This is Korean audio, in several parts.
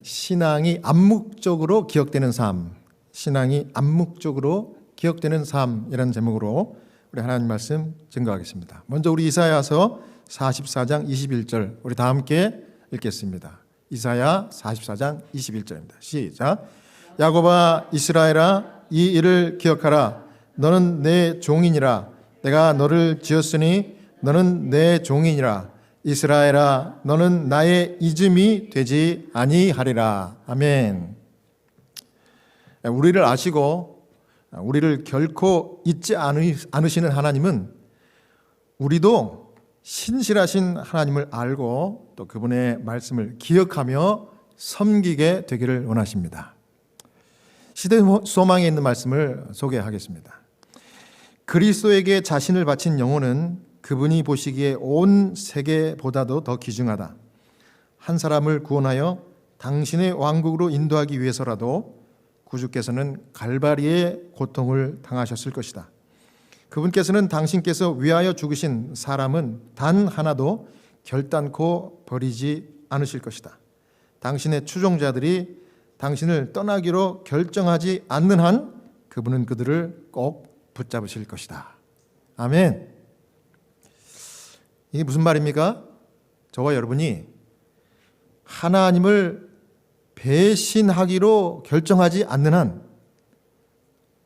신앙이 암묵적으로 기억되는 삶, 신앙이 암묵적으로 기억되는 삶이라는 제목으로 우리 하나님 말씀 증거하겠습니다. 먼저 우리 이사야서 44장 21절 우리 다 함께 읽겠습니다. 이사야 44장 21절입니다. 시작. 야곱아 이스라엘아 이 일을 기억하라. 너는 내 종이니라. 내가 너를 지었으니 너는 내 종이니라. 이스라엘아 너는 나의 이즘이 되지 아니하리라. 아멘. 우리를 아시고 우리를 결코 잊지 않으시는 하나님은 우리도 신실하신 하나님을 알고 또 그분의 말씀을 기억하며 섬기게 되기를 원하십니다. 시대 소망에 있는 말씀을 소개하겠습니다. 그리스도에게 자신을 바친 영혼은 그분이 보시기에 온 세계보다도 더 귀중하다. 한 사람을 구원하여 당신의 왕국으로 인도하기 위해서라도 구주께서는 갈바리의 고통을 당하셨을 것이다. 그분께서는 당신께서 위하여 죽으신 사람은 단 하나도 결단코 버리지 않으실 것이다. 당신의 추종자들이 당신을 떠나기로 결정하지 않는 한 그분은 그들을 꼭 붙잡으실 것이다. 아멘. 이게 무슨 말입니까? 저와 여러분이 하나님을 배신하기로 결정하지 않는 한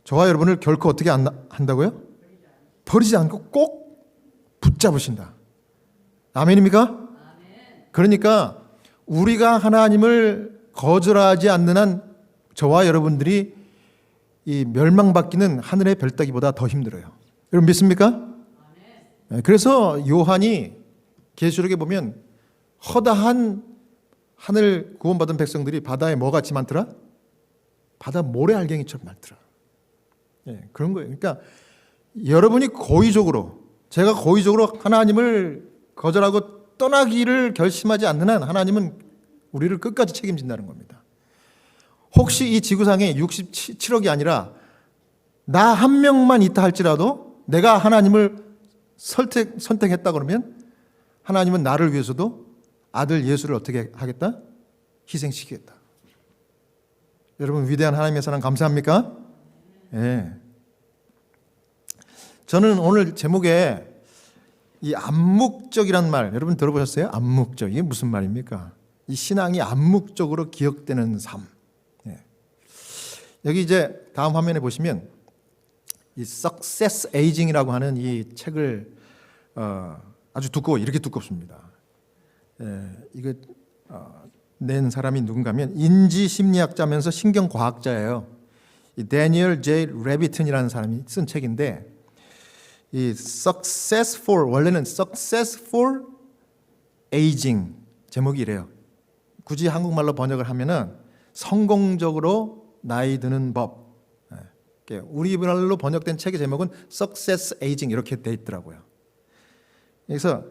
저와 여러분을 결코 어떻게 한다고요? 버리지 않고 꼭 붙잡으신다. 아멘입니까? 그러니까 우리가 하나님을 거절하지 않는 한 저와 여러분들이 이 멸망받기는 하늘의 별 따기보다 더 힘들어요. 여러분 믿습니까? 그래서 요한이 계시록에 보면 허다한 하늘 구원받은 백성들이 바다에 뭐같이 많더라? 바다 모래알갱이처럼 많더라. 그런 거예요. 그러니까 여러분이 고의적으로 제가 고의적으로 하나님을 거절하고 떠나기를 결심하지 않는 한 하나님은 우리를 끝까지 책임진다는 겁니다. 혹시 이 지구상에 67억이 아니라 나 한 명만 있다 할지라도 내가 하나님을 선택했다 그러면 하나님은 나를 위해서도 아들 예수를 어떻게 하겠다? 희생시키겠다. 여러분 위대한 하나님의 사랑 감사합니까? 예. 저는 오늘 제목에 이 암묵적이란 말 여러분 들어보셨어요? 암묵적 이게 무슨 말입니까? 이 신앙이 암묵적으로 기억되는 삶. 예. 여기 이제 다음 화면에 보시면 이 Success Aging이라고 하는 이 책을 아주 두꺼워 이렇게 두껍습니다. 이거 낸 사람이 누군가면 인지 심리학자면서 신경과학자예요. 이 데니얼 제이 레비튼이라는 사람이 쓴 책인데 이 Successful 원래는 Successful Aging 제목이 이래요. 굳이 한국말로 번역을 하면은 성공적으로 나이 드는 법. 우리말로 번역된 책의 제목은 Success Aging 이렇게 돼 있더라고요. 그래서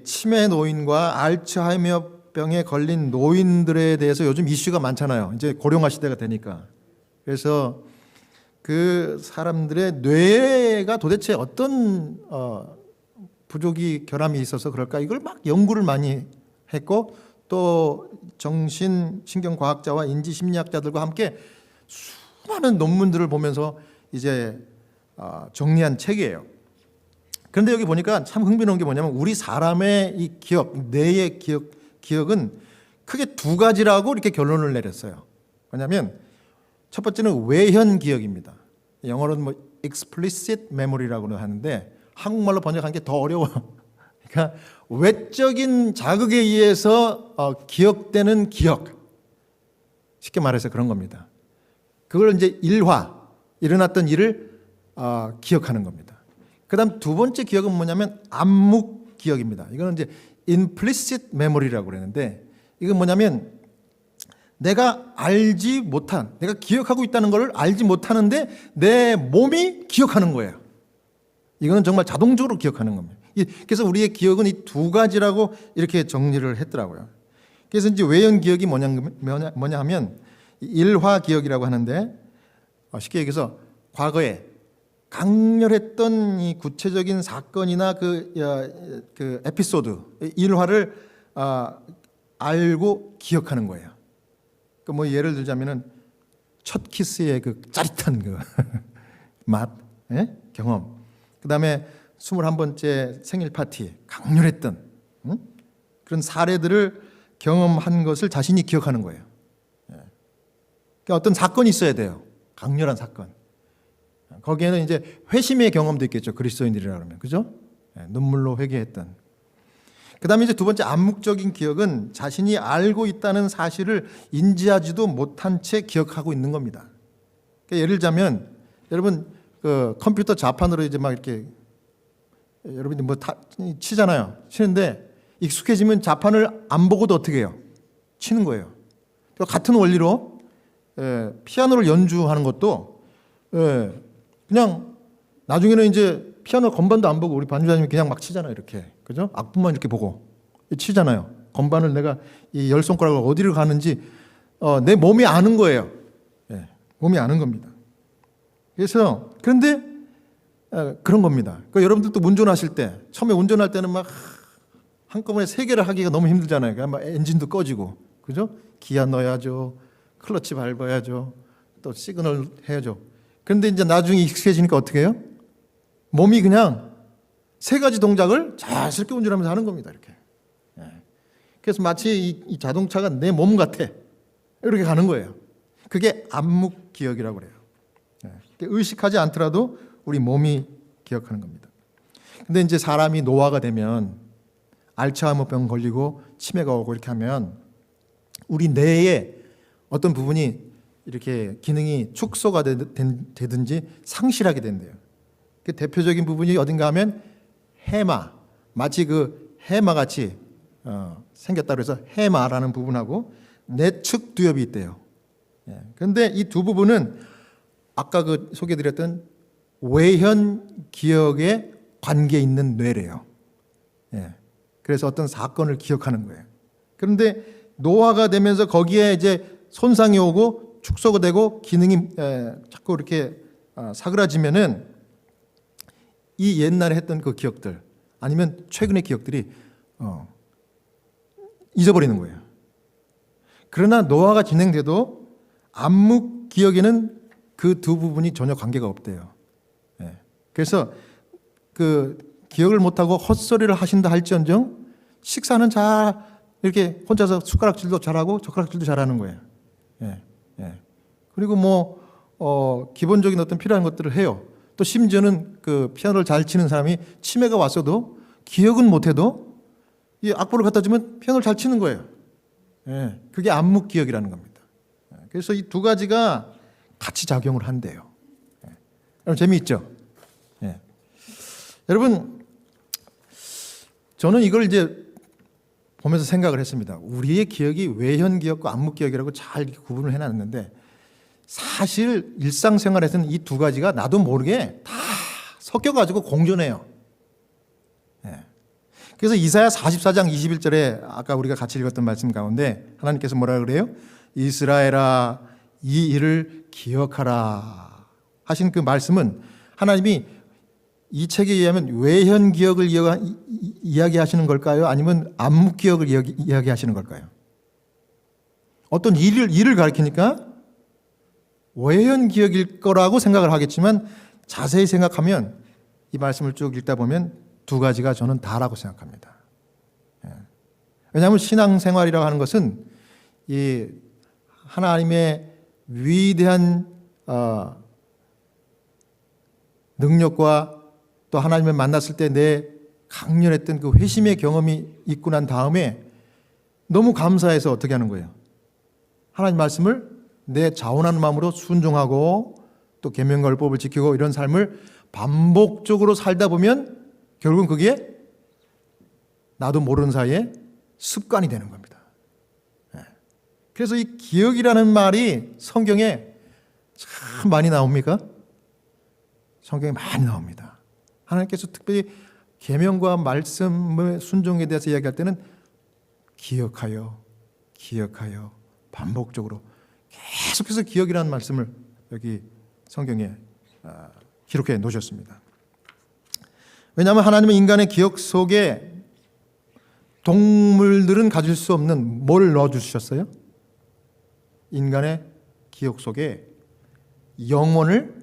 치매 노인과 알츠하이머병에 걸린 노인들에 대해서 요즘 이슈가 많잖아요. 이제 고령화 시대가 되니까. 그래서 그 사람들의 뇌가 도대체 어떤 부족이 결함이 있어서 그럴까 이걸 막 연구를 많이 했고 또 정신신경과학자와 인지심리학자들과 함께 수많은 논문들을 보면서 이제 정리한 책이에요. 그런데 여기 보니까 참 흥미로운 게 뭐냐면 우리 사람의 이 기억, 뇌의 기억은 크게 두 가지라고 이렇게 결론을 내렸어요. 뭐냐면 첫 번째는 외현 기억입니다. 영어로는 뭐 explicit memory라고 하는데 한국말로 번역한 게 더 어려워. 그러니까 외적인 자극에 의해서 기억되는 기억. 쉽게 말해서 그런 겁니다. 그걸 이제 일어났던 일을 기억하는 겁니다. 그 다음 두 번째 기억은 뭐냐면 암묵 기억입니다. 이거는 이제 implicit memory라고 그러는데 이건 뭐냐면 내가 알지 못한, 내가 기억하고 있다는 걸 알지 못하는데 내 몸이 기억하는 거예요. 이거는 정말 자동적으로 기억하는 겁니다. 그래서 우리의 기억은 이 두 가지라고 이렇게 정리를 했더라고요. 그래서 이제 외연 기억이 뭐냐 하면 일화 기억이라고 하는데 쉽게 얘기해서 과거에 강렬했던 이 구체적인 사건이나 그 에피소드, 일화를 알고 기억하는 거예요. 그 뭐 예를 들자면은 첫 키스의 그 짜릿한 그 맛, 예? 경험. 그다음에 21번째 생일 파티 강렬했던 그런 사례들을 경험한 것을 자신이 기억하는 거예요. 예. 그러니까 어떤 사건이 있어야 돼요. 강렬한 사건. 거기에는 이제 회심의 경험도 있겠죠. 그리스도인들이라 그러면. 그죠? 예, 눈물로 회개했던. 그다음에 이제 두 번째 암묵적인 기억은 자신이 알고 있다는 사실을 인지하지도 못한 채 기억하고 있는 겁니다. 그러니까 예를 들자면 여러분 그 컴퓨터 자판으로 이제 막 이렇게 여러분이 뭐 치잖아요. 치는데 익숙해지면 자판을 안 보고도 어떻게 해요? 치는 거예요. 같은 원리로 피아노를 연주하는 것도 그냥 나중에는 이제 피아노 건반도 안 보고 우리 반주자님이 그냥 막 치잖아요. 이렇게. 그죠? 악보만 이렇게 보고 치잖아요. 건반을 내가 이 열 손가락을 어디를 가는지 내 몸이 아는 거예요. 몸이 아는 겁니다. 그래서 그런데 그런 겁니다. 그러니까 여러분들도 운전하실 때 처음에 운전할 때는 막 한꺼번에 세 개를 하기가 너무 힘들잖아요. 그러니까 막 엔진도 꺼지고, 그죠? 기아 넣어야죠, 클러치 밟아야죠, 또 시그널 해야죠. 그런데 이제 나중에 익숙해지니까 어떻게 해요? 몸이 그냥 세 가지 동작을 자연스럽게 운전하면서 하는 겁니다. 이렇게. 그래서 마치 이 자동차가 내 몸 같아. 이렇게 가는 거예요. 그게 암묵 기억이라고 그래요. 의식하지 않더라도 우리 몸이 기억하는 겁니다. 근데 이제 사람이 노화가 되면 알츠하이머병 걸리고 치매가 오고 이렇게 하면 우리 뇌의 어떤 부분이 이렇게 기능이 축소가 되든지 상실하게 된대요. 그 대표적인 부분이 어딘가 하면 해마, 마치 그 해마같이 생겼다고 해서 해마라는 부분하고 내측 두엽이 있대요. 그런데 이 두 부분은 아까 그 소개해드렸던 외현 기억에 관계 있는 뇌래요. 그래서 어떤 사건을 기억하는 거예요. 그런데 노화가 되면서 거기에 이제 손상이 오고 축소가 되고 기능이 자꾸 이렇게 사그라지면은 이 옛날에 했던 그 기억들 아니면 최근의 기억들이 잊어버리는 거예요. 그러나 노화가 진행돼도 암묵 기억에는 그 두 부분이 전혀 관계가 없대요. 그래서 그 기억을 못하고 헛소리를 하신다 할지언정 식사는 잘 이렇게 혼자서 숟가락질도 잘하고 젓가락질도 잘하는 거예요. 그리고 뭐 기본적인 어떤 필요한 것들을 해요. 또 심지어는 그 피아노를 잘 치는 사람이 치매가 왔어도 기억은 못해도 이 악보를 갖다 주면 피아노를 잘 치는 거예요. 그게 암묵 기억이라는 겁니다. 그래서 이 두 가지가 같이 작용을 한대요. 여러분 재미있죠? 여러분 저는 이걸 이제 보면서 생각을 했습니다. 우리의 기억이 외현 기억과 암묵 기억이라고 잘 구분을 해놨는데 사실 일상생활에서는 이 두 가지가 나도 모르게 다 섞여가지고 공존해요. 그래서 이사야 44장 21절에 아까 우리가 같이 읽었던 말씀 가운데 하나님께서 뭐라 그래요? 이스라엘아 이 일을 기억하라 하신 그 말씀은 하나님이 이 책에 의하면 외현 기억을 이야기하시는 걸까요? 아니면 암묵 기억을 이야기하시는 걸까요? 어떤 일을 가리키니까 외현 기억일 거라고 생각을 하겠지만 자세히 생각하면 이 말씀을 쭉 읽다 보면 두 가지가 저는 다라고 생각합니다. 왜냐하면 신앙생활이라고 하는 것은 이 하나님의 위대한 능력과 또 하나님을 만났을 때 내 강렬했던 그 회심의 경험이 있고 난 다음에 너무 감사해서 어떻게 하는 거예요? 하나님 말씀을 내 자원하는 마음으로 순종하고 또 계명과 율법을 지키고 이런 삶을 반복적으로 살다 보면 결국은 그게 나도 모르는 사이에 습관이 되는 겁니다. 그래서 이 기억이라는 말이 성경에 참 많이 나옵니까? 성경에 많이 나옵니다. 하나님께서 특별히 계명과 말씀의 순종에 대해서 이야기할 때는 기억하여 반복적으로 계속해서 기억이라는 말씀을 여기 성경에 기록해 놓으셨습니다. 왜냐하면 하나님은 인간의 기억 속에 동물들은 가질 수 없는 뭘 넣어주셨어요? 인간의 기억 속에 영혼을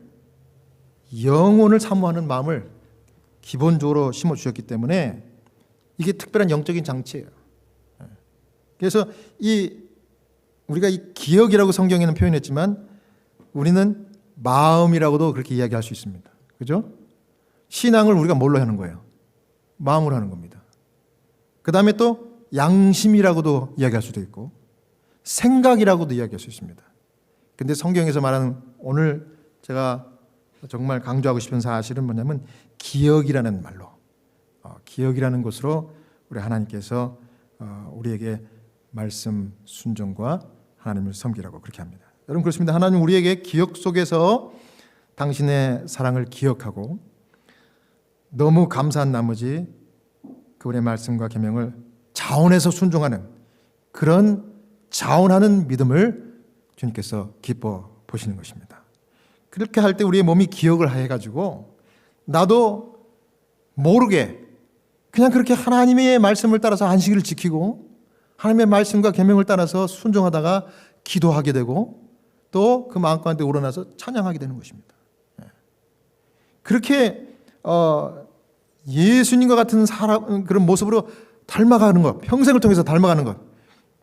사모하는 마음을 기본적으로 심어주셨기 때문에 이게 특별한 영적인 장치예요. 그래서 우리가 이 기억이라고 성경에는 표현했지만 우리는 마음이라고도 그렇게 이야기할 수 있습니다. 그죠? 신앙을 우리가 뭘로 하는 거예요? 마음으로 하는 겁니다. 그 다음에 또 양심이라고도 이야기할 수도 있고 생각이라고도 이야기할 수 있습니다. 근데 성경에서 말하는 오늘 제가 정말 강조하고 싶은 사실은 뭐냐면 기억이라는 말로 기억이라는 것으로 우리 하나님께서 우리에게 말씀 순종과 하나님을 섬기라고 그렇게 합니다. 여러분 그렇습니다. 하나님 우리에게 기억 속에서 당신의 사랑을 기억하고 너무 감사한 나머지 그분의 말씀과 계명을 자원해서 순종하는 그런 자원하는 믿음을 주님께서 기뻐 보시는 것입니다. 그렇게 할 때 우리의 몸이 기억을 해가지고 나도 모르게 그냥 그렇게 하나님의 말씀을 따라서 안식일을 지키고 하나님의 말씀과 계명을 따라서 순종하다가 기도하게 되고 또 그 마음 가운데 우러나서 찬양하게 되는 것입니다. 그렇게 예수님과 같은 사람 그런 모습으로 닮아가는 것, 평생을 통해서 닮아가는 것,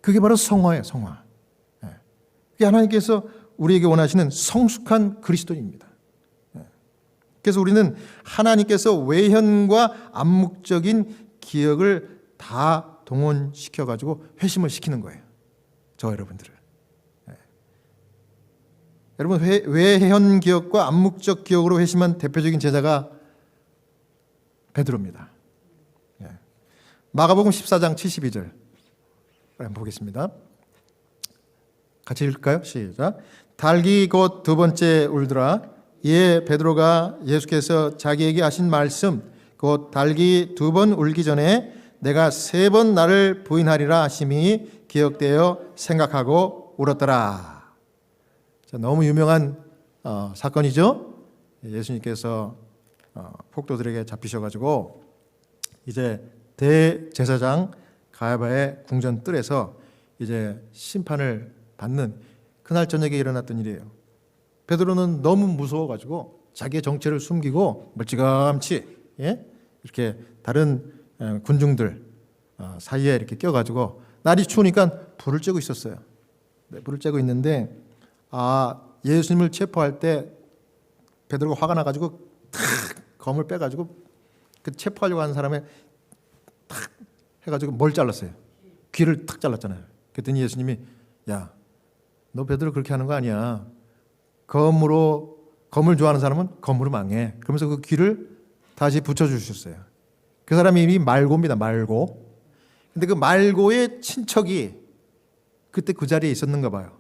그게 바로 성화예요. 성화. 그게 하나님께서 우리에게 원하시는 성숙한 그리스도인입니다. 그래서 우리는 하나님께서 외현과 암묵적인 기억을 다 동원시켜가지고 회심을 시키는 거예요. 저 여러분들을. 여러분 외현 기억과 암묵적 기억으로 회심한 대표적인 제자가 베드로입니다. 마가복음 14장 72절 한번 보겠습니다. 같이 읽을까요? 시작. 달기 곧 두 번째 울더라. 이에 베드로가 예수께서 자기에게 하신 말씀 곧 달기 두 번 울기 전에 내가 세 번 나를 부인하리라 하심이 기억되어 생각하고 울었더라. 자, 너무 유명한 사건이죠. 예수님께서 폭도들에게 잡히셔가지고 이제 대제사장 가야바의 궁전 뜰에서 이제 심판을 받는 그날 저녁에 일어났던 일이에요. 베드로는 너무 무서워가지고 자기의 정체를 숨기고 멀찌감치 이렇게 다른 군중들 사이에 이렇게 껴가지고 날이 추우니까 불을 쬐고 있었어요. 불을 쬐고 있는데 예수님을 체포할 때 베드로가 화가 나가지고 탁 검을 빼가지고 그 체포하려고 하는 사람의 탁 해가지고 뭘 잘랐어요? 귀를 탁 잘랐잖아요. 그랬더니 예수님이 야, 너 베드로 그렇게 하는 거 아니야. 검을 좋아하는 사람은 검으로 망해. 그러면서 그 귀를 다시 붙여주셨어요. 그 사람이 이름이 말고입니다. 말고. 근데 그 말고의 친척이 그때 그 자리에 있었는가 봐요.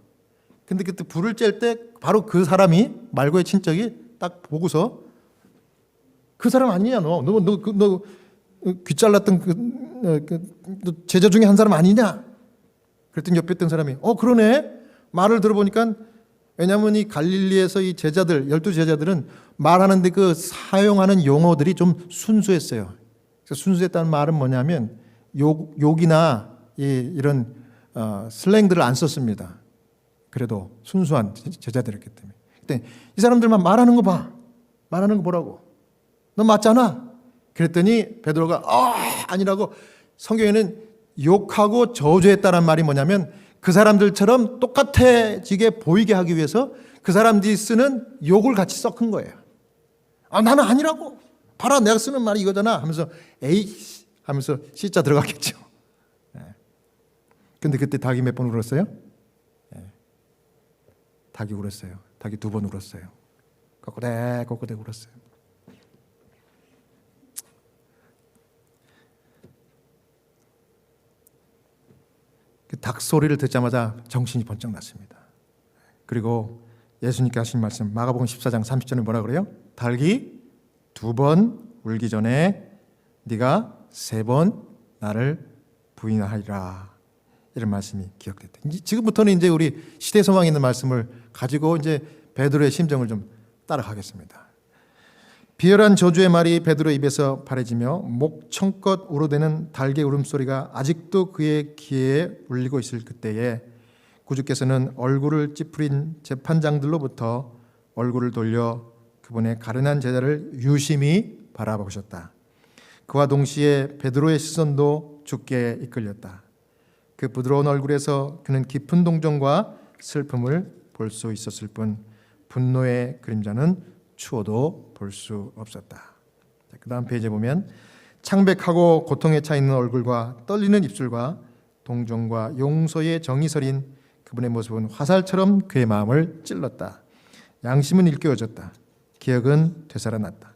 근데 그때 불을 쬐 때 바로 그 사람이 말고의 친척이 딱 보고서 그 사람 아니냐 너 귀 잘랐던 너 제자 중에 한 사람 아니냐? 그랬더니 옆에 있던 사람이 그러네. 말을 들어보니까 왜냐하면 이 갈릴리에서 이 제자들 12제자들은 말하는데 그 사용하는 용어들이 좀 순수했어요. 그래서 순수했다는 말은 뭐냐면 욕이나 이런 슬랭들을 안 썼습니다. 그래도 순수한 제자들이었기 때문에. 그때 이 사람들만 말하는 거 봐. 말하는 거 보라고. 너 맞잖아. 그랬더니 베드로가 아니라고. 성경에는 욕하고 저주했다는 말이 뭐냐면 그 사람들처럼 똑같아지게 보이게 하기 위해서 그 사람들이 쓰는 욕을 같이 섞은 거예요. 나는 아니라고. 봐라 내가 쓰는 말이 이거잖아 하면서 에이 하면서 C자 들어갔겠죠. 근데 그때 닭이 몇 번 울었어요? 닭이 울었어요. 닭이 2번 울었어요. 꼬꼬대 울었어요. 그 닭 소리를 듣자마자 정신이 번쩍 났습니다. 그리고 예수님께 하신 말씀 마가복음 14장 30절에 뭐라 그래요? 닭이 2번 울기 전에 네가 3번 나를 부인하리라. 이런 말씀이 기억됐다. 지금부터는 이제 우리 시대 상황에 있는 말씀을 가지고 이제 베드로의 심정을 좀 따라가겠습니다. 비열한 저주의 말이 베드로 입에서 발해지며 목청껏 우러대는 닭의 울음소리가 아직도 그의 귀에 울리고 있을 그때에 구주께서는 얼굴을 찌푸린 재판장들로부터 얼굴을 돌려 그분의 가련한 제자를 유심히 바라보셨다. 그와 동시에 베드로의 시선도 주께 이끌렸다. 그 부드러운 얼굴에서 그는 깊은 동정과 슬픔을 볼 수 있었을 뿐 분노의 그림자는 추워도 볼 수 없었다. 그 다음 페이지에 보면 창백하고 고통에 차 있는 얼굴과 떨리는 입술과 동정과 용서의 정이 서린 그분의 모습은 화살처럼 그의 마음을 찔렀다. 양심은 일깨워졌다. 기억은 되살아났다.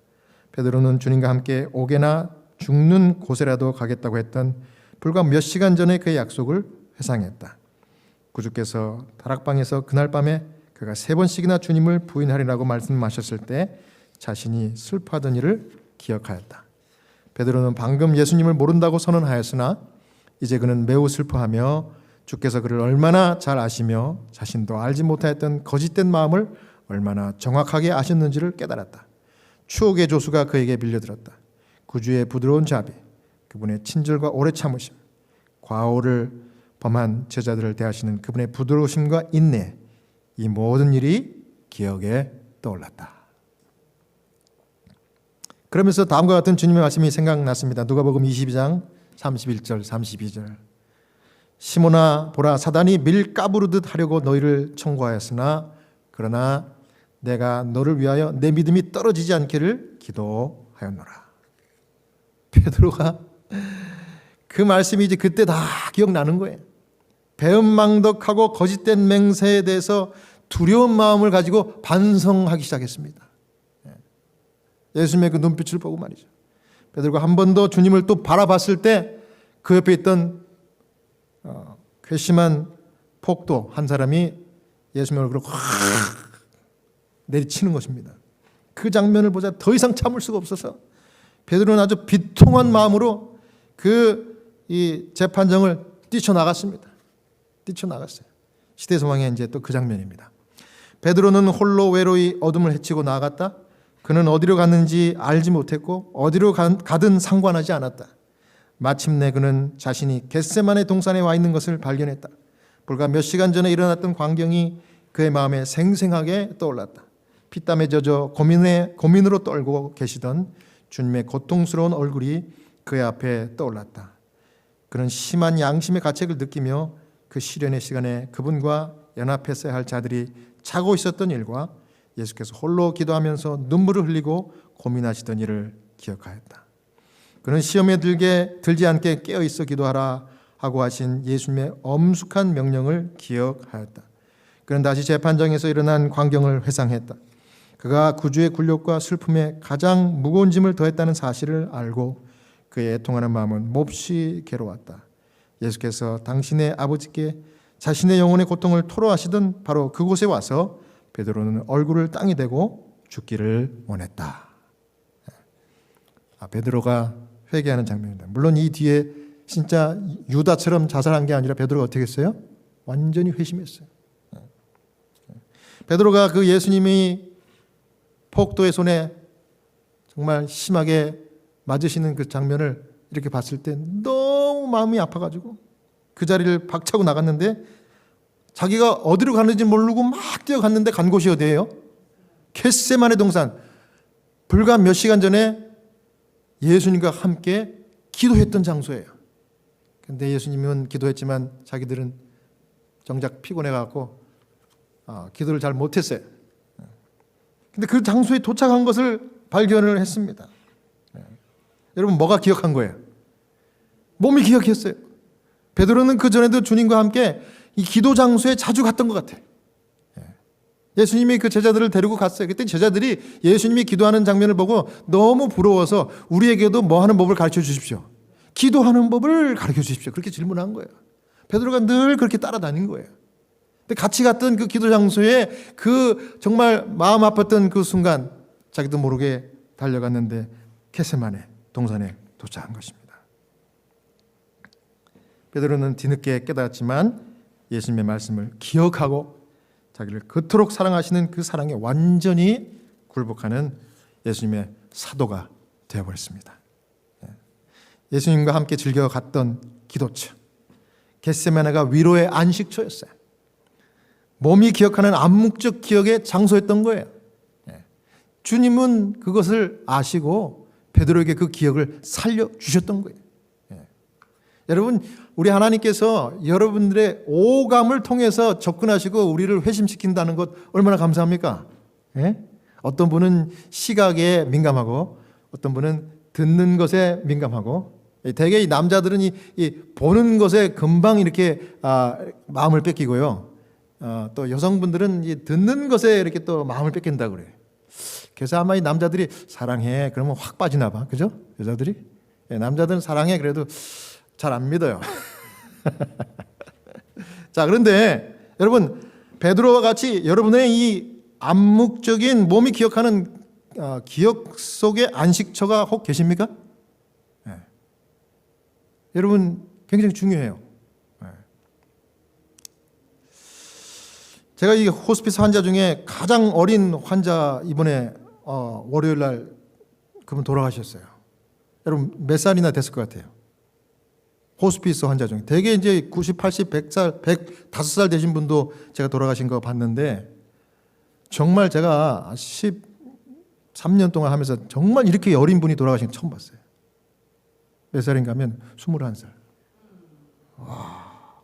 베드로는 주님과 함께 옥에나 죽는 곳에라도 가겠다고 했던 불과 몇 시간 전에 그의 약속을 회상했다. 구주께서 다락방에서 그날 밤에 그가 3번씩이나 주님을 부인하리라고 말씀하셨을 때 자신이 슬퍼하던 일을 기억하였다. 베드로는 방금 예수님을 모른다고 선언하였으나 이제 그는 매우 슬퍼하며 주께서 그를 얼마나 잘 아시며 자신도 알지 못하였던 거짓된 마음을 얼마나 정확하게 아셨는지를 깨달았다. 추억의 조수가 그에게 빌려들었다. 구주의 부드러운 자비, 그분의 친절과 오래 참으심, 과오를 범한 제자들을 대하시는 그분의 부드러우심과 인내, 이 모든 일이 기억에 떠올랐다. 그러면서 다음과 같은 주님의 말씀이 생각났습니다. 누가복음 22장 31절 32절. 시몬아 보라, 사단이 밀가부르듯 하려고 너희를 청구하였으나 그러나 내가 너를 위하여 내 믿음이 떨어지지 않기를 기도하였노라. 베드로가 그 말씀이 이제 그때 다 기억나는 거예요. 배은망덕하고 거짓된 맹세에 대해서 두려운 마음을 가지고 반성하기 시작했습니다. 예수님의 그 눈빛을 보고 말이죠. 베드로가 한 번 더 주님을 또 바라봤을 때 그 옆에 있던 괘씸한 폭도 한 사람이 예수님의 얼굴을 확 내리치는 것입니다. 그 장면을 보자 더 이상 참을 수가 없어서 베드로는 아주 비통한 마음으로 이 재판정을 뛰쳐나갔습니다. 뛰쳐나갔어요. 시대 소망의 이제 또 그 장면입니다. 베드로는 홀로 외로이 어둠을 헤치고 나아갔다. 그는 어디로 갔는지 알지 못했고 어디로 가든 상관하지 않았다. 마침내 그는 자신이 겟세마네 동산에 와 있는 것을 발견했다. 불과 몇 시간 전에 일어났던 광경이 그의 마음에 생생하게 떠올랐다. 피땀에 젖어 고민으로 떨고 계시던 주님의 고통스러운 얼굴이 그의 앞에 떠올랐다. 그는 심한 양심의 가책을 느끼며 그 시련의 시간에 그분과 연합했어야 할 자들이 자고 있었던 일과 예수께서 홀로 기도하면서 눈물을 흘리고 고민하시던 일을 기억하였다. 그는 시험에 들지 않게 깨어있어 기도하라 하고 하신 예수님의 엄숙한 명령을 기억하였다. 그는 다시 재판정에서 일어난 광경을 회상했다. 그가 구주의 굴욕과 슬픔에 가장 무거운 짐을 더했다는 사실을 알고 그의 애통하는 마음은 몹시 괴로웠다. 예수께서 당신의 아버지께 자신의 영혼의 고통을 토로하시던 바로 그곳에 와서 베드로는 얼굴을 땅에 대고 죽기를 원했다. 베드로가 회개하는 장면입니다. 물론 이 뒤에 진짜 유다처럼 자살한 게 아니라 베드로가 어떻게 했어요? 완전히 회심했어요. 베드로가 그 예수님이 폭도의 손에 정말 심하게 맞으시는 그 장면을 이렇게 봤을 때 너무 마음이 아파가지고 그 자리를 박차고 나갔는데 자기가 어디로 가는지 모르고 막 뛰어갔는데 간 곳이 어디예요? 겟세마네 동산. 불과 몇 시간 전에 예수님과 함께 기도했던 장소예요. 근데 예수님은 기도했지만 자기들은 정작 피곤해갖고 기도를 잘 못했어요. 근데 그 장소에 도착한 것을 발견을 했습니다. 여러분 뭐가 기억한 거예요? 몸이 기억했어요. 베드로는 그 전에도 주님과 함께 이 기도 장소에 자주 갔던 것 같아요. 예수님이 그 제자들을 데리고 갔어요. 그때 제자들이 예수님이 기도하는 장면을 보고 너무 부러워서 우리에게도 뭐 하는 법을 가르쳐 주십시오. 기도하는 법을 가르쳐 주십시오. 그렇게 질문한 거예요. 베드로가 늘 그렇게 따라다닌 거예요. 근데 같이 갔던 그 기도 장소에 그 정말 마음 아팠던 그 순간 자기도 모르게 달려갔는데 겟세마네 동산에 도착한 것입니다. 베드로는 뒤늦게 깨달았지만 예수님의 말씀을 기억하고 자기를 그토록 사랑하시는 그 사랑에 완전히 굴복하는 예수님의 사도가 되어버렸습니다. 예수님과 함께 즐겨 갔던 기도처 겟세마네가 위로의 안식처였어요. 몸이 기억하는 암묵적 기억의 장소였던 거예요. 주님은 그것을 아시고 베드로에게 그 기억을 살려주셨던 거예요. 여러분, 우리 하나님께서 여러분들의 오감을 통해서 접근하시고 우리를 회심시킨다는 것 얼마나 감사합니까? 어떤 분은 시각에 민감하고 어떤 분은 듣는 것에 민감하고, 대개 이 남자들은 이 보는 것에 금방 이렇게 마음을 뺏기고요. 또 여성분들은 이 듣는 것에 이렇게 또 마음을 뺏긴다 그래요. 그래서 아마 이 남자들이 사랑해 그러면 확 빠지나 봐, 그죠? 여자들이. 남자들은 사랑해 그래도 잘 안 믿어요. 자, 그런데 여러분, 베드로와 같이 여러분의 이 암묵적인 몸이 기억하는 기억 속의 안식처가 혹 계십니까? 여러분, 굉장히 중요해요. 제가 이 호스피스 환자 중에 가장 어린 환자 이번에 월요일 날 그분 돌아가셨어요. 여러분 몇 살이나 됐을 것 같아요? 호스피스 환자 중에 대개 이제 90, 80, 100살, 105살 되신 분도 제가 돌아가신 거 봤는데, 정말 제가 13년 동안 하면서 정말 이렇게 어린 분이 돌아가신 거 처음 봤어요. 몇 살인가 하면 21살. 와.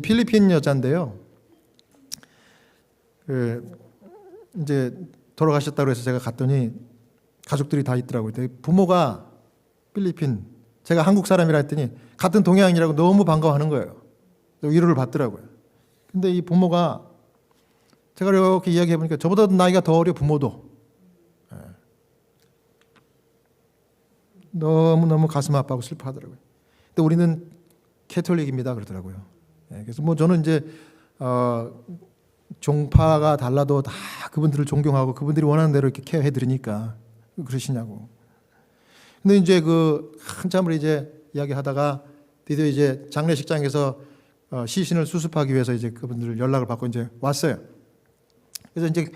필리핀 여자인데요. 이제 돌아가셨다고 해서 제가 갔더니 가족들이 다 있더라고요. 부모가 필리핀, 제가 한국 사람이라 했더니 같은 동양인이라고 너무 반가워하는 거예요. 위로를 받더라고요. 근데 이 부모가, 제가 이렇게 이야기해 보니까 저보다 나이가 더 어려, 부모도. 너무너무 가슴 아파하고 슬퍼하더라고요. 근데 우리는 캐톨릭입니다 그러더라고요. 그래서 뭐 저는 이제 종파가 달라도 다 그분들을 존경하고 그분들이 원하는 대로 이렇게 케어해 드리니까 그러시냐고. 근데 이제 그 한참을 이제 이야기하다가 드디어 이제 장례식장에서 시신을 수습하기 위해서 이제 그분들 연락을 받고 이제 왔어요. 그래서 이제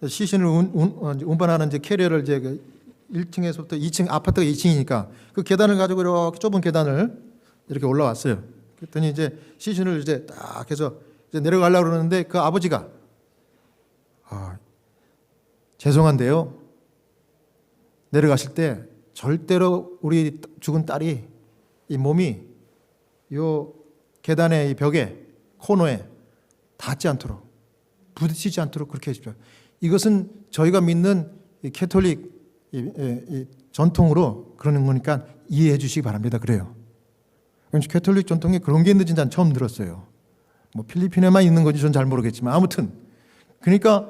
시신을 운반하는 이제 캐리어를 이제 그 1층에서부터 2층, 아파트가 2층이니까 그 계단을 가지고 이렇게 좁은 계단을 이렇게 올라왔어요. 그랬더니 이제 시신을 이제 딱 해서 이제 내려가려고 그러는데 그 아버지가 죄송한데요, 내려가실 때 절대로 우리 죽은 딸이 이 몸이 요 계단의 이 벽에 코너에 닿지 않도록, 부딪히지 않도록 그렇게 해주십시오. 이것은 저희가 믿는 이 캐톨릭 이 전통으로 그러는 거니까 이해해 주시기 바랍니다. 그래요. 캐톨릭 전통에 그런 게 있는지 난 처음 들었어요. 뭐 필리핀에만 있는 건지 전 잘 모르겠지만 아무튼 그러니까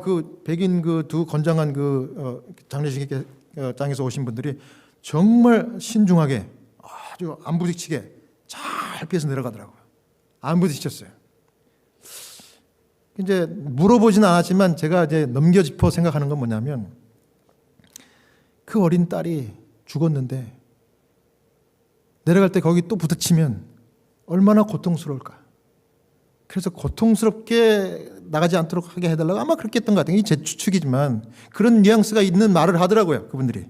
그 백인 그 두 건장한 그 장례식장에서 오신 분들이 정말 신중하게 아주 안 부딪히게 잘 피해서 내려가더라고요. 안 부딪혔어요. 이제 물어보진 않았지만 제가 이제 넘겨짚어 생각하는 건 뭐냐면, 그 어린 딸이 죽었는데 내려갈 때 거기 또 부딪히면 얼마나 고통스러울까. 그래서 고통스럽게 나가지 않도록 하게 해달라고 아마 그렇게 했던 것 같아요. 이게 제 추측이지만 그런 뉘앙스가 있는 말을 하더라고요, 그분들이.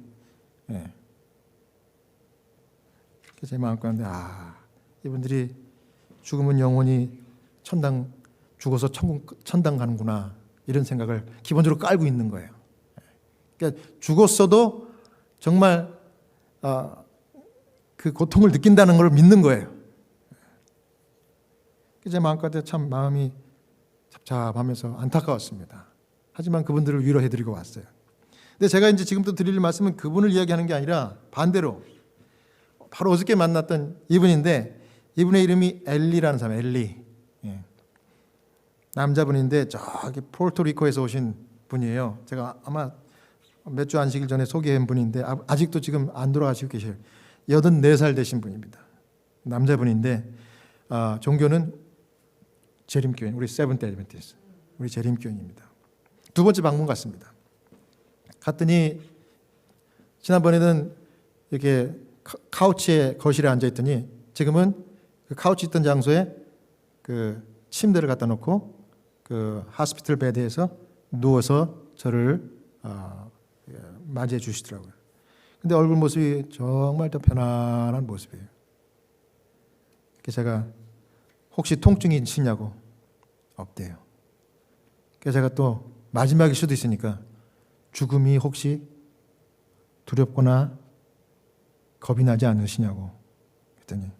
제 마음가운데 이분들이 죽으면 영원히 천당, 죽어서 천당 가는구나, 이런 생각을 기본적으로 깔고 있는 거예요. 그러니까 죽었어도 정말 그 고통을 느낀다는 걸 믿는 거예요. 제 마음가운데 참 마음이 잡잡하면서 안타까웠습니다. 하지만 그분들을 위로해드리고 왔어요. 근데 제가 이제 지금부터 드릴 말씀은 그분을 이야기하는 게 아니라 반대로 바로 어저께 만났던 이분인데, 이분의 이름이 엘리라는 사람, 엘리. 남자분인데 저기 포르토리코에서 오신 분이에요. 제가 아마 몇 주 안식일 전에 소개한 분인데 아직도 지금 안 돌아가시고 계셔요. 84살 되신 분입니다. 남자분인데 종교는 재림교인, 우리 세븐트 애드벤티스트, 우리 재림교인입니다. 두 번째 방문 갔습니다. 갔더니 지난번에는 이렇게 카우치에 거실에 앉아 있더니 지금은 그 카우치 있던 장소에 그 침대를 갖다 놓고 그 하스피털 베드에서 누워서 저를 맞이해 주시더라고요. 근데 얼굴 모습이 정말 더 편안한 모습이에요. 그래서 제가 혹시 통증이 있으냐고, 없대요. 그래서 제가 또 마지막일 수도 있으니까 죽음이 혹시 두렵거나 겁이 나지 않으시냐고 그랬더니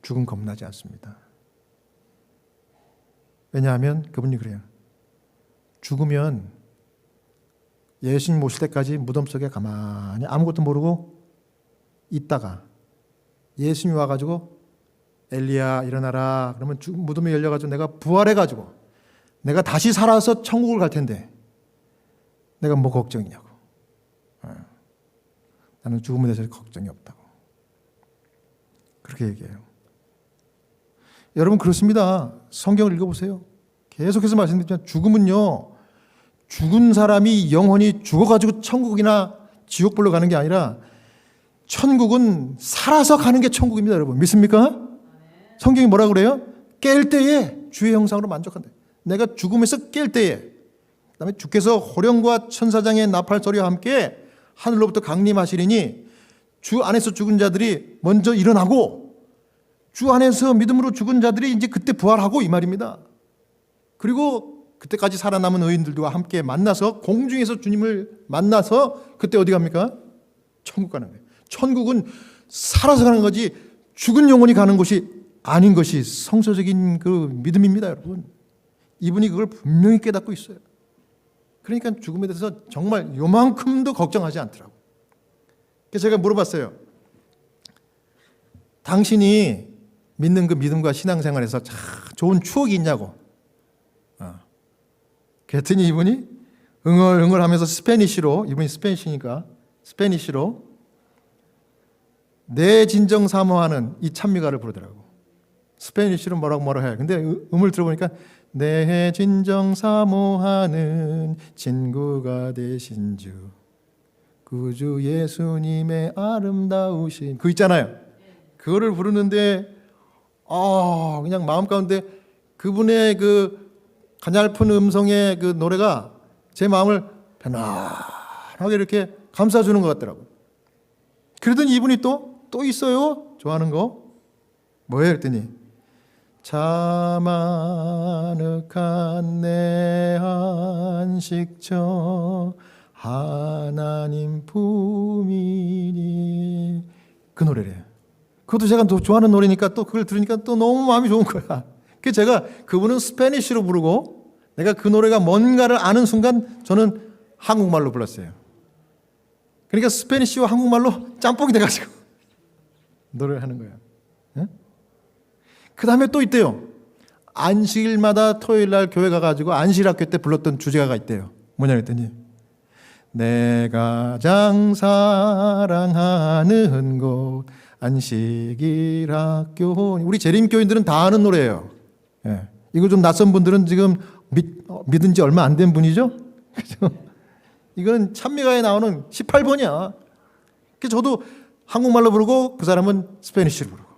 죽음 겁나지 않습니다. 왜냐하면 그분이 그래요. 죽으면 예수님 모실 때까지 무덤 속에 가만히 아무것도 모르고 있다가 예수님이 와가지고 엘리야 일어나라 그러면 무덤이 열려가지고 내가 부활해가지고 내가 다시 살아서 천국을 갈 텐데 내가 뭐 걱정이냐고. 나는 죽음에 대해서 걱정이 없다고 그렇게 얘기해요. 여러분 그렇습니다. 성경을 읽어보세요. 계속해서 말씀드리지만 죽음은요, 죽은 사람이 영혼이 죽어가지고 천국이나 지옥불로 가는 게 아니라 천국은 살아서 가는 게 천국입니다. 여러분 믿습니까? 성경이 뭐라 그래요? 깰 때에 주의 형상으로 만족한다. 내가 죽음에서 깰 때에, 그다음에 주께서 호령과 천사장의 나팔 소리와 함께 하늘로부터 강림하시리니 주 안에서 죽은 자들이 먼저 일어나고 주 안에서 믿음으로 죽은 자들이 이제 그때 부활하고 이 말입니다. 그리고 그때까지 살아남은 의인들과 함께 만나서 공중에서 주님을 만나서 그때 어디 갑니까? 천국 가는 거예요. 천국은 살아서 가는 거지 죽은 영혼이 가는 곳이 아닌 것이 성서적인 그 믿음입니다, 여러분. 이분이 그걸 분명히 깨닫고 있어요. 그러니까 죽음에 대해서 정말 요만큼도 걱정하지 않더라고요. 그래서 제가 물어봤어요. 당신이 믿는 그 믿음과 신앙생활에서 참 좋은 추억이 있냐고. 그랬더니 이분이 응얼응얼 하면서 스페니쉬로, 이분이 스페니쉬니까 스페니쉬로 내 진정 사모하는 이 찬미가를 부르더라고. 스페니쉬로 뭐라고 해요. 근데 음을 들어보니까 내 진정 사모하는 친구가 되신 주 구주 예수님의 아름다우신 그 있잖아요. 그거를 부르는데 그냥 마음 가운데 그분의 그 가냘픈 음성의 그 노래가 제 마음을 편안하게 이렇게 감싸주는 것 같더라고요. 그러더니 이분이 또 있어요. 좋아하는 거 뭐예요? 그랬더니 자만흑한 내 안식처 하나님 품이니 그 노래래요. 그것도 제가 또 좋아하는 노래니까 또 그걸 들으니까 또 너무 마음이 좋은 거야. 그래서 제가 그분은 스페니쉬로 부르고 내가 그 노래가 뭔가를 아는 순간 저는 한국말로 불렀어요. 그러니까 스페니쉬와 한국말로 짬뽕이 돼가지고 노래를 하는 거예요. 그 다음에 또 있대요. 안식일마다 토요일 날 교회 가가지고 안식일학교 때 불렀던 주제가가 있대요. 뭐냐 그랬더니 내가 가장 사랑하는 곳 안식일학교. 우리 재림교인들은 다 아는 노래예요. 이거 좀 낯선 분들은 지금 믿은 지 얼마 안 된 분이죠? 그죠? 이거는 찬미가에 나오는 18번이야. 그래서 저도 한국말로 부르고 그 사람은 스페니쉬로 부르고.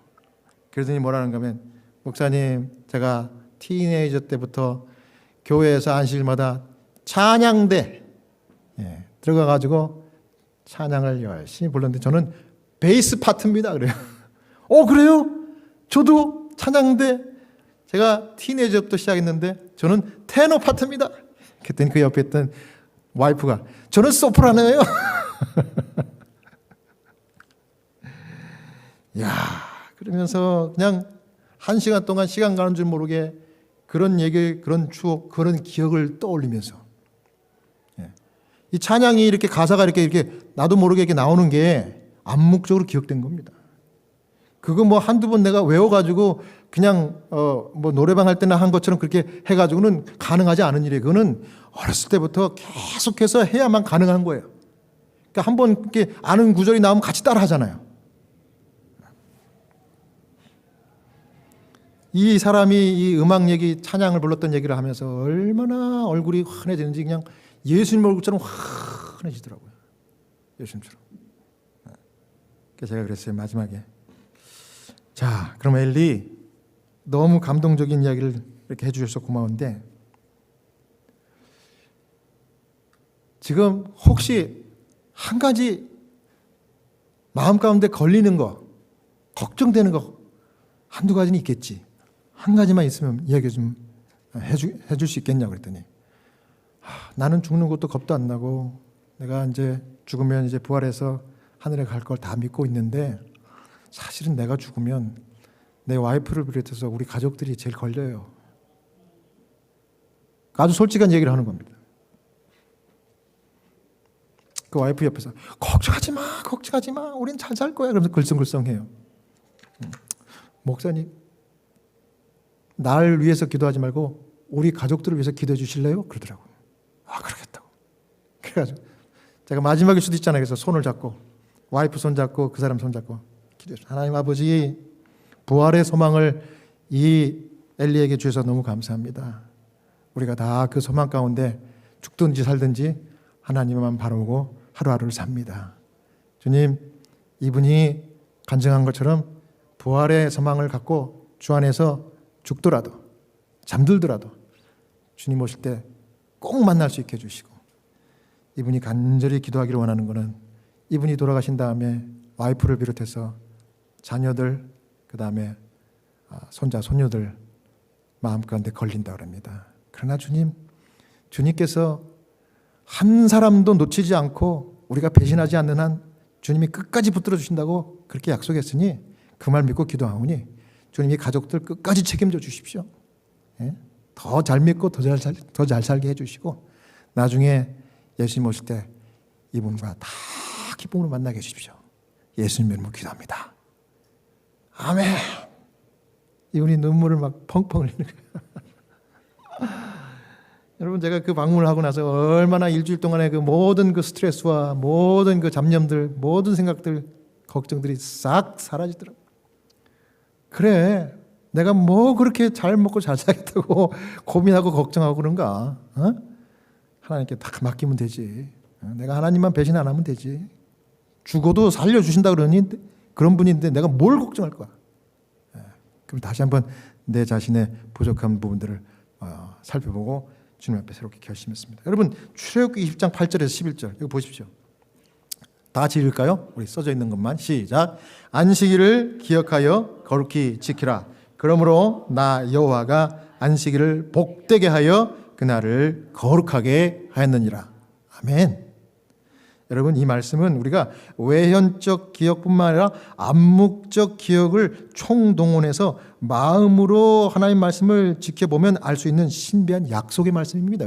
그러더니 뭐라는가 하면 목사님 제가 티네이저 때부터 교회에서 안식일마다 찬양대 들어가가지고 찬양을 열심히 불렀는데 저는 베이스 파트입니다. 그래요. 그래요? 저도 찬양대 제가 티네이저부터 시작했는데 저는 테너 파트입니다. 그랬더니 그 옆에 있던 와이프가 저는 소프라노예요. 야, 그러면서 그냥 1시간 동안 시간 가는 줄 모르게 그런 얘기, 그런 추억, 그런 기억을 떠올리면서 이 찬양이 이렇게 가사가 이렇게 나도 모르게 이렇게 나오는 게 암묵적으로 기억된 겁니다. 그거 뭐 한두 번 내가 외워가지고 그냥 뭐 노래방 할 때나 한 것처럼 그렇게 해가지고는 가능하지 않은 일이에요. 그거는 어렸을 때부터 계속해서 해야만 가능한 거예요. 그러니까 한번 이렇게 아는 구절이 나오면 같이 따라 하잖아요. 이 사람이 이 음악 얘기, 찬양을 불렀던 얘기를 하면서 얼마나 얼굴이 환해지는지 그냥 예수님 얼굴처럼 환해지더라고요. 예수님처럼. 그래서 제가 그랬어요. 마지막에. 자, 그럼 엘리 너무 감동적인 이야기를 이렇게 해주셔서 고마운데 지금 혹시 한 가지 마음 가운데 걸리는 거, 걱정되는 거 한두 가지는 있겠지. 한 가지만 있으면 이야기 좀 해줄 수 있겠냐고 그랬더니 나는 죽는 것도 겁도 안 나고 내가 이제 죽으면 이제 부활해서 하늘에 갈 걸 다 믿고 있는데 사실은 내가 죽으면 내 와이프를 비롯해서 우리 가족들이 제일 걸려요. 아주 솔직한 얘기를 하는 겁니다. 그 와이프 옆에서 걱정하지 마, 걱정하지 마, 우린 잘 살 거야. 그러면서 글썽글썽해요. 목사님, 날 위해서 기도하지 말고 우리 가족들을 위해서 기도해 주실래요? 그러더라고요. 그러겠다고. 그래가지고 제가 마지막일 수도 있잖아요. 그래서 손을 잡고 와이프 손 잡고 그 사람 손 잡고 기도했어요. 하나님 아버지, 부활의 소망을 이 엘리에게 주셔서 너무 감사합니다. 우리가 다 그 소망 가운데 죽든지 살든지 하나님만 바라보고 하루하루를 삽니다. 주님, 이분이 간증한 것처럼 부활의 소망을 갖고 주 안에서 죽더라도 잠들더라도 주님 오실 때 꼭 만날 수 있게 해주시고, 이분이 간절히 기도하기를 원하는 것은 이분이 돌아가신 다음에 와이프를 비롯해서 자녀들, 그 다음에 손자 손녀들 마음 가운데 걸린다고 합니다. 그러나 주님께서 한 사람도 놓치지 않고 우리가 배신하지 않는 한 주님이 끝까지 붙들어 주신다고 그렇게 약속했으니 그 말 믿고 기도하오니 주님이 가족들 끝까지 책임져 주십시오. 더 잘 믿고 더 잘 살게 해주시고 나중에 예수님 오실 때 이분과 다 기쁨으로 만나게 해주십시오. 예수님 이름으로 기도합니다. 아멘. 이분이 눈물을 막 펑펑 흘리는 거예요. 여러분, 제가 그 방문을 하고 나서 얼마나 일주일 동안에 그 모든 그 스트레스와 모든 그 잡념들, 모든 생각들, 걱정들이 싹 사라지더라고요. 그래, 내가 뭐 그렇게 잘 먹고 잘 살겠다고 고민하고 걱정하고 그런가? 하나님께 다 맡기면 되지. 내가 하나님만 배신 안 하면 되지. 죽어도 살려주신다 그러니 그런 분인데 내가 뭘 걱정할 거야? 그럼 다시 한번 내 자신의 부족한 부분들을 살펴보고 주님 앞에 새롭게 결심했습니다. 여러분, 출애굽기 20장 8절에서 11절 이거 보십시오. 다 같이 읽을까요? 우리 써져 있는 것만 시작. 안식일을 기억하여 거룩히 지키라. 그러므로 나 여호와가 안식일을 복되게 하여 그날을 거룩하게 하였느니라. 아멘. 여러분, 이 말씀은 우리가 외현적 기억뿐만 아니라 암묵적 기억을 총동원해서 마음으로 하나님 말씀을 지켜보면 알 수 있는 신비한 약속의 말씀입니다.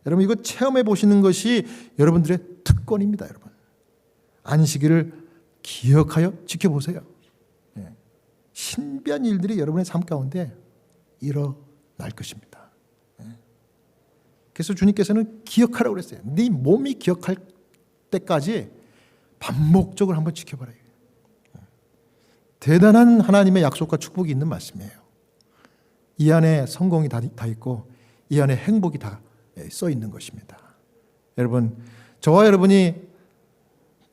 여러분 이거 체험해 보시는 것이 여러분들의 특권입니다. 여러분, 안식일을 기억하여 지켜보세요. 신비한 일들이 여러분의 삶 가운데 일어날 것입니다. 그래서 주님께서는 기억하라고 그랬어요. 네 몸이 기억할 때까지 반복적으로 한번 지켜봐라. 대단한 하나님의 약속과 축복이 있는 말씀이에요. 이 안에 성공이 다 있고 이 안에 행복이 다 써 있는 것입니다. 여러분, 저와 여러분이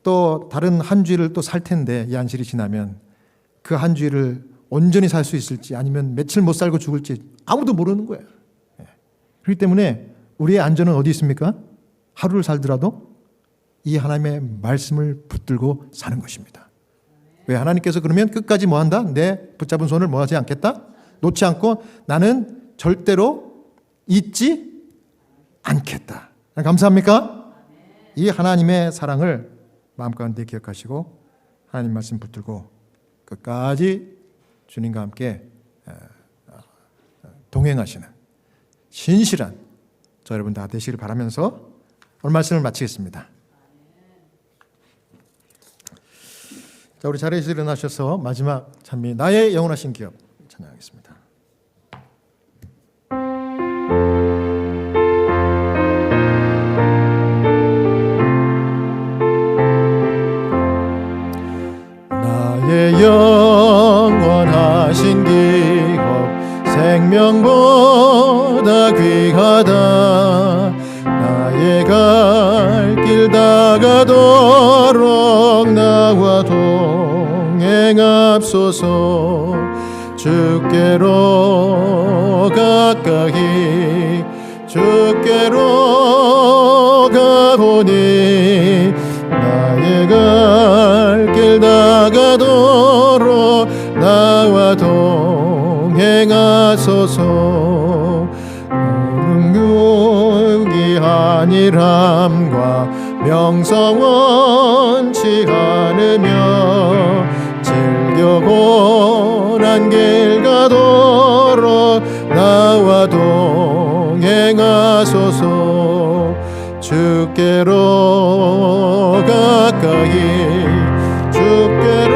또 다른 한 주일을 또 살 텐데 이 안식일이 지나면 그 한 주일을 온전히 살 수 있을지 아니면 며칠 못 살고 죽을지 아무도 모르는 거예요. 그렇기 때문에 우리의 안전은 어디 있습니까? 하루를 살더라도 이 하나님의 말씀을 붙들고 사는 것입니다. 왜? 하나님께서 그러면 끝까지 뭐 한다? 내 붙잡은 손을 뭐 하지 않겠다? 놓지 않고 나는 절대로 잊지 않겠다. 감사합니까? 이 하나님의 사랑을 마음 가운데 기억하시고 하나님 말씀 붙들고 끝까지 주님과 함께 동행하시는 신실한 저 여러분 다 되시기를 바라면서 오늘 말씀을 마치겠습니다. 자, 우리 자리에서 일어나셔서 마지막 찬미 나의 영원하신 기업 찬양하겠습니다. 나의 영원하신 기업 생명보다 귀하다. 나의 갈 길 다가도록 나와 동행합소서. 주께로 가까이 주께로 가보니 나의 갈 길 다가도록 나와 동행하소서. 안일함과 명성 원치 않으며 즐겨 고난 길 가도록 나와 동행하소서. 주께로 가까이 주께로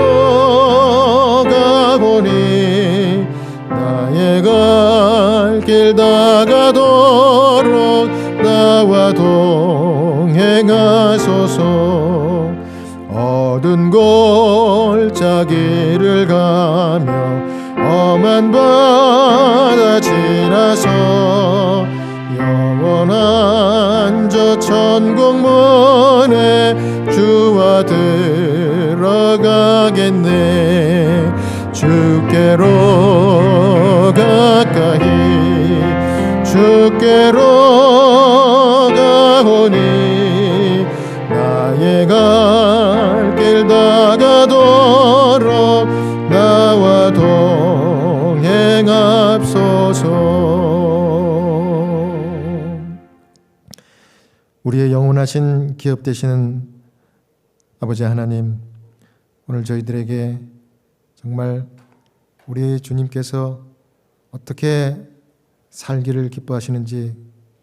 가보니 나의 갈 길 다가도록 나와 동행하소서. 어두운 골짜기를 가며 험한 바다 지나서 영원한 저 천국문에 주와 들어가겠네. 주께로 가까이 주께로 가오니 나의 갈 길 다가도록 나와 동행하소서. 우리의 영원하신 기업 되시는 아버지 하나님, 오늘 저희들에게 정말 우리 주님께서 어떻게 살기를 기뻐하시는지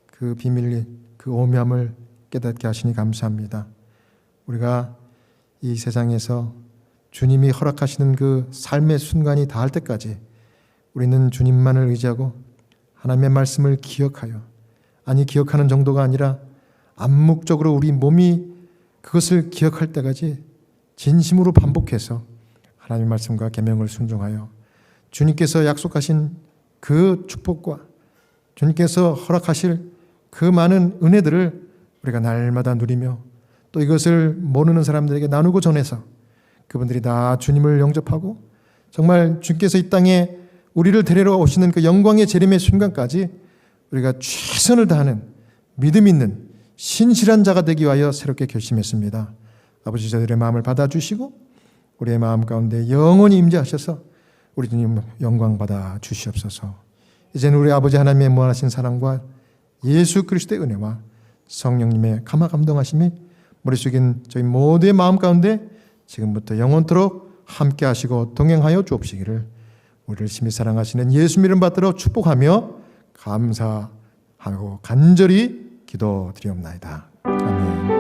그 비밀, 그 오묘함을 깨닫게 하시니 감사합니다. 우리가 이 세상에서 주님이 허락하시는 그 삶의 순간이 닿을 때까지 우리는 주님만을 의지하고 하나님의 말씀을 기억하여, 아니 기억하는 정도가 아니라 암묵적으로 우리 몸이 그것을 기억할 때까지 진심으로 반복해서 하나님의 말씀과 계명을 순종하여 주님께서 약속하신 그 축복과 주님께서 허락하실 그 많은 은혜들을 우리가 날마다 누리며 또 이것을 모르는 사람들에게 나누고 전해서 그분들이 다 주님을 영접하고 정말 주께서 이 땅에 우리를 데리러 오시는 그 영광의 재림의 순간까지 우리가 최선을 다하는 믿음 있는 신실한 자가 되기 위하여 새롭게 결심했습니다. 아버지, 저들의 마음을 받아주시고 우리의 마음 가운데 영원히 임재하셔서 우리 주님 영광 받아 주시옵소서. 이제는 우리 아버지 하나님의 무한하신 사랑과 예수 그리스도의 은혜와 성령님의 감화 감동하심이 머릿속인 저희 모두의 마음 가운데 지금부터 영원토록 함께 하시고 동행하여 주옵시기를 우리를 심히 사랑하시는 예수 이름 받들어 축복하며 감사하고 간절히 기도드리옵나이다. 아멘.